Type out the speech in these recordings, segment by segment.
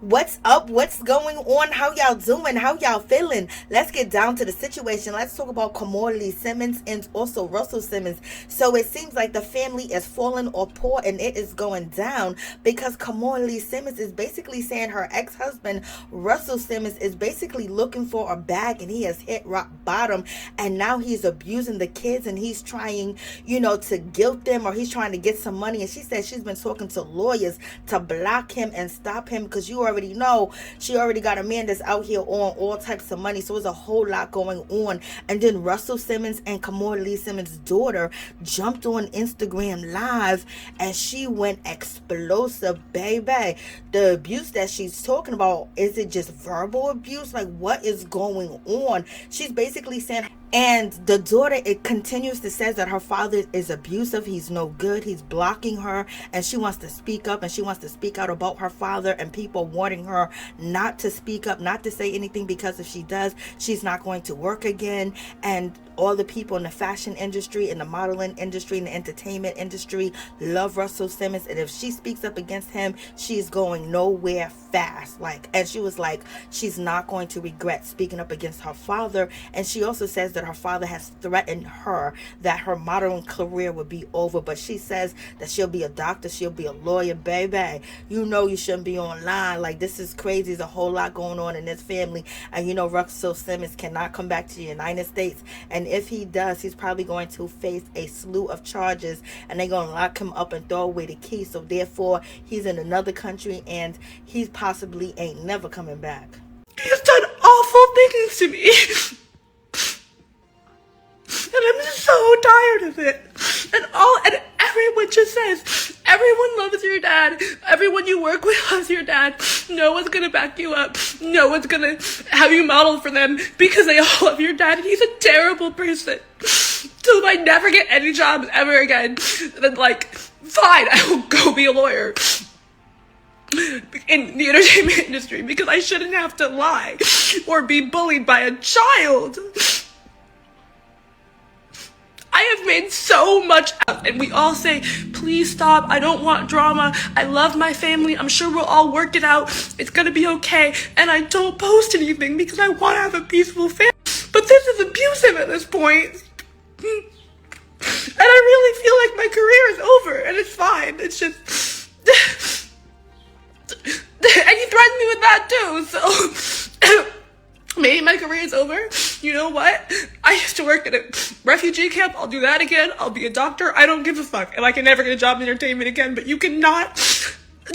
What's up? What's going on? How y'all doing? How y'all feeling? Let's get down to the situation. Let's talk about Lee Simmons and also Russell Simmons. So it seems like the family is falling apart and it is going down because Lee Simmons is basically saying her ex-husband Russell Simmons is basically looking for a bag and he has hit rock bottom, and now he's abusing the kids and he's trying, to guilt them, or he's trying to get some money. And she said she's been talking to lawyers to block him and stop him because you already know she already got a man that's out here on all types of money. So there's a whole lot going on. And then Russell Simmons and Lee Simmons' daughter jumped on Instagram Live and she went explosive, baby. The abuse that she's talking about, is it just verbal abuse? Like, what is going on? She's basically saying, and the daughter, it continues to say that her father is abusive. He's no good. He's blocking her. And she wants to speak up and she wants to speak out about her father, and people warning her not to speak up, not to say anything, because if she does, she's not going to work again. And all the people in the fashion industry, in the modeling industry, in the entertainment industry love Russell Simmons. And if she speaks up against him, she's going nowhere fast. And she was like, she's not going to regret speaking up against her father. And she also says that her father has threatened her that her modeling career would be over. But she says that she'll be a doctor, she'll be a lawyer, baby. You shouldn't be online. This is crazy. There's a whole lot going on in this family. And Russell Simmons cannot come back to the United States. And if he does, he's probably going to face a slew of charges, and they're going to lock him up and throw away the key. So therefore, he's in another country and he possibly ain't never coming back. He's done awful things to me. And I'm so tired of it. And everyone just says, everyone loves your dad. Everyone you work with loves your dad. No one's gonna back you up. No one's gonna have you model for them because they all love your dad. And he's a terrible person. So if I never get any jobs ever again, then fine, I will go be a lawyer in the entertainment industry because I shouldn't have to lie or be bullied by a child. I have made so much out, and we all say, please stop, I don't want drama, I love my family, I'm sure we'll all work it out, it's gonna be okay, and I don't post anything because I want to have a peaceful family. But this is abusive at this point. And I really feel like my career is over, and it's fine, it's just... And he threatened me with that too, so... Maybe my career is over. You know what? I used to work at a refugee camp. I'll do that again. I'll be a doctor. I don't give a fuck. And I can never get a job in entertainment again. But you cannot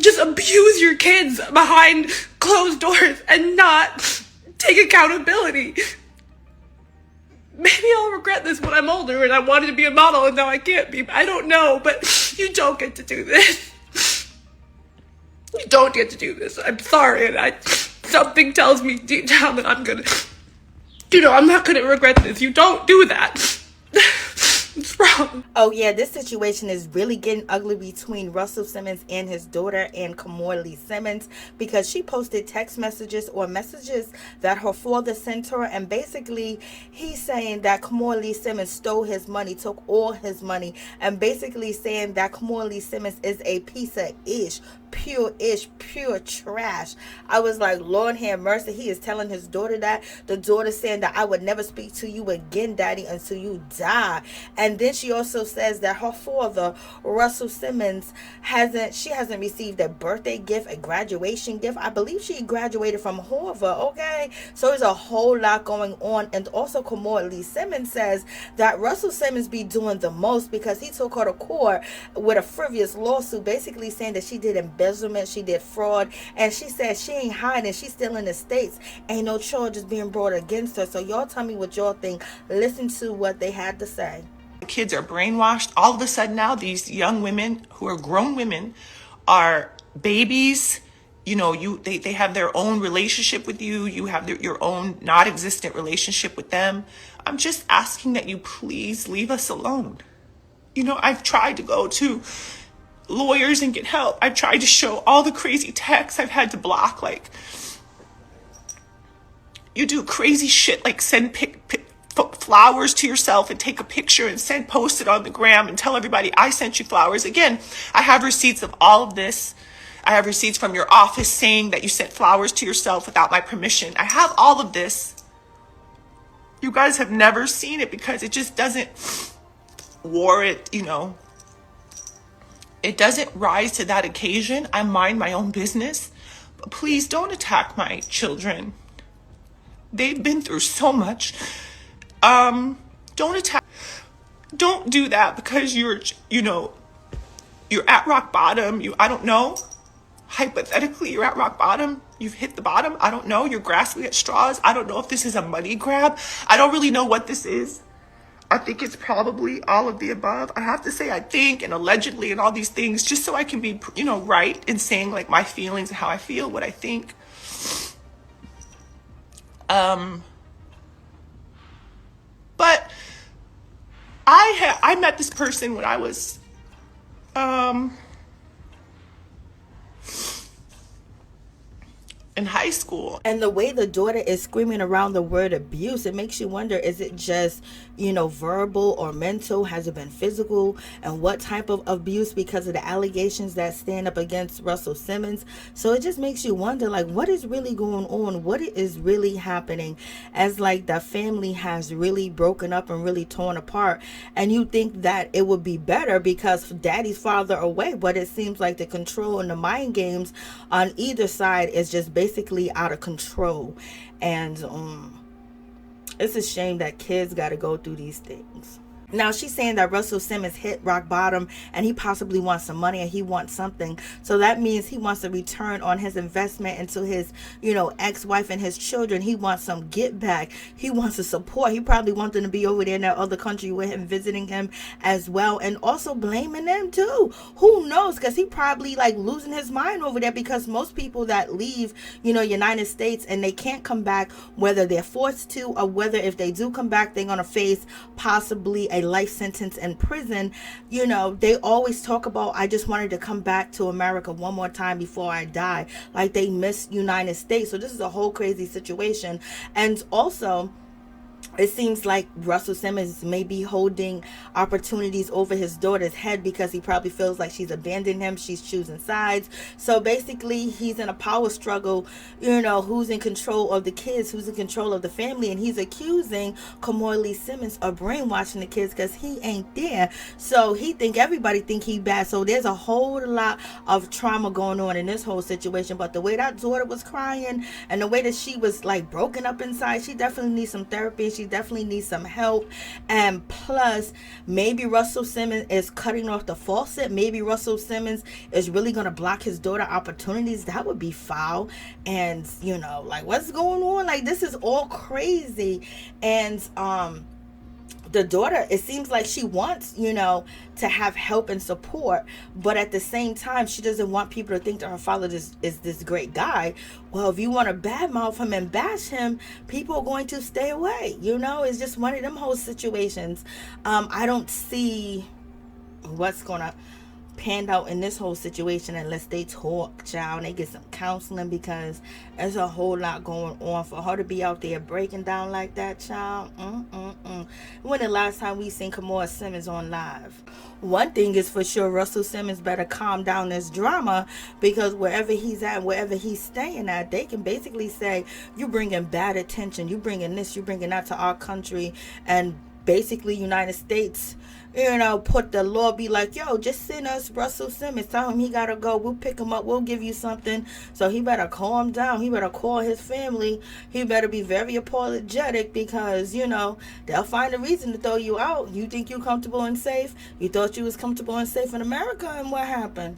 just abuse your kids behind closed doors and not take accountability. Maybe I'll regret this when I'm older and I wanted to be a model and now I can't be. I don't know. But you don't get to do this. You don't get to do this. I'm sorry. And something tells me deep down that I'm not gonna regret this. You don't do that. It's wrong. Oh yeah, this situation is really getting ugly between Russell Simmons and his daughter and Lee Simmons, because she posted text messages or messages that her father sent her, and basically he's saying that Lee Simmons stole his money, took all his money, and basically saying that Lee Simmons is a piece of pure trash. I was like, Lord have mercy. He is telling his daughter that. The daughter saying that I would never speak to you again, daddy, until you die. And then she also says that her father, Russell Simmons, hasn't received a birthday gift, a graduation gift. I believe she graduated from Harvard, okay? So there's a whole lot going on. And also Lee Simmons says that Russell Simmons be doing the most because he took her to court with a frivolous lawsuit, basically saying that she did embezzlement, she did fraud, and she said she ain't hiding, she's still in the States, ain't no charges being brought against her. So y'all tell me what y'all think. Listen to what they had to say. The kids are brainwashed. All of a sudden now, these young women who are grown women are babies. They have their own relationship with you. You have your own not existent relationship with them. I'm just asking that you please leave us alone. I've tried to go to lawyers and get help. I've tried to show all the crazy texts I've had to block. You do crazy shit like send flowers to yourself and take a picture and post it on the gram and tell everybody I sent you flowers. Again, I have receipts of all of this. I have receipts from your office saying that you sent flowers to yourself without my permission. I have all of this. You guys have never seen it because it just doesn't warrant, it doesn't rise to that occasion. I mind my own business. But please don't attack my children. They've been through so much. Don't do that because you're at rock bottom. I don't know. Hypothetically, you're at rock bottom. You've hit the bottom. I don't know. You're grasping at straws. I don't know if this is a money grab. I don't really know what this is. I think it's probably all of the above. I have to say I think and allegedly and all these things just so I can be, right in saying like my feelings and how I feel, what I think. But I met this person when I was in high school. And the way the daughter is screaming around the word abuse, it makes you wonder, is it just, verbal or mental? Has it been physical? And what type of abuse because of the allegations that stand up against Russell Simmons? So it just makes you wonder, like, what is really going on? What is really happening as, like, the family has really broken up and really torn apart? And you think that it would be better because daddy's farther away, but it seems like the control and the mind games on either side is just basically out of control. And it's a shame that kids got to go through these things. Now, she's saying that Russell Simmons hit rock bottom and he possibly wants some money and he wants something. So that means he wants a return on his investment into his, ex-wife and his children. He wants some get back. He wants the support. He probably wants them to be over there in that other country with him, visiting him as well. And also blaming them too. Who knows? Because he probably like losing his mind over there, because most people that leave, United States and they can't come back, whether they're forced to or whether if they do come back, they're going to face possibly a life sentence in prison. They always talk about, I just wanted to come back to America one more time before I die. Like they miss United States. So this is a whole crazy situation. And also, it seems like Russell Simmons may be holding opportunities over his daughter's head because he probably feels like she's abandoned him. She's choosing sides. So basically, he's in a power struggle, who's in control of the kids, who's in control of the family. And he's accusing Kimora Simmons of brainwashing the kids because he ain't there. So everybody think he bad. So there's a whole lot of trauma going on in this whole situation. But the way that daughter was crying and the way that she was like broken up inside, she definitely needs some therapy. She definitely needs some help. And plus, maybe Russell Simmons is cutting off the faucet. Maybe Russell Simmons is really going to block his daughter opportunities. That would be foul. And like, what's going on? Like, this is all crazy. And the daughter, it seems like she wants, to have help and support, but at the same time, she doesn't want people to think that her father is this great guy. Well, if you want to badmouth him and bash him, people are going to stay away. It's just one of them whole situations. I don't see what's going to pan out in this whole situation unless they talk, child, and they get some counseling, because there's a whole lot going on. For her to be out there breaking down like that, child, when the last time we seen Kimora Simmons on live? One thing is for sure, Russell Simmons better calm down this drama, because wherever he's at, wherever he's staying at, they can basically say, you bringing bad attention, you bringing this, you bringing that to our country. And basically United States, put the law, be like, yo, just send us Russell Simmons, tell him he gotta go, we'll pick him up, we'll give you something. So he better calm down, he better call his family, he better be very apologetic, because they'll find a reason to throw you out. You think you comfortable and safe? You thought you was comfortable and safe in America, and what happened?